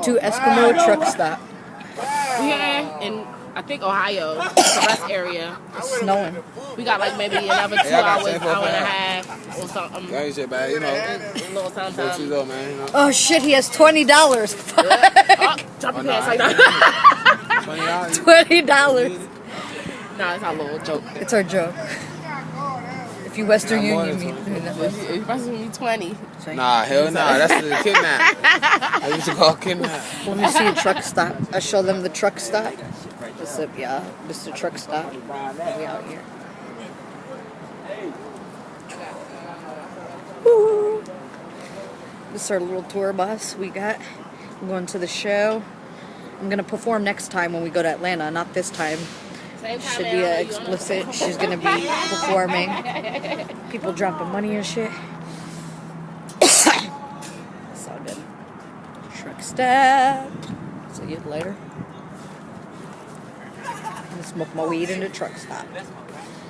to Eskimo truck stop. Yeah, in I think Ohio, the rest area. It's snowing. We got like maybe another 2 hours, hour and a half, or something. That ain't shit bad, you know. A little something. Though, man, you know. Oh shit, he has $20. Drop your pants like that. $20. No, it's our little joke. It's our joke. If you Western Union, It's supposed to be 20. Nah, hell nah. That's the kidnap. I used to call kidnap. Let me see a truck stop. I show them the truck stop. What's up, yeah? Mr. Truck Stop. We out here. Woo! This is our little tour bus we got. I'm going to the show. I'm gonna perform next time when we go to Atlanta. Not this time. Should be explicit. She's gonna be performing. People dropping money and shit. It's all good. Truck stop. See you later. I'm gonna smoke my weed in the truck stop.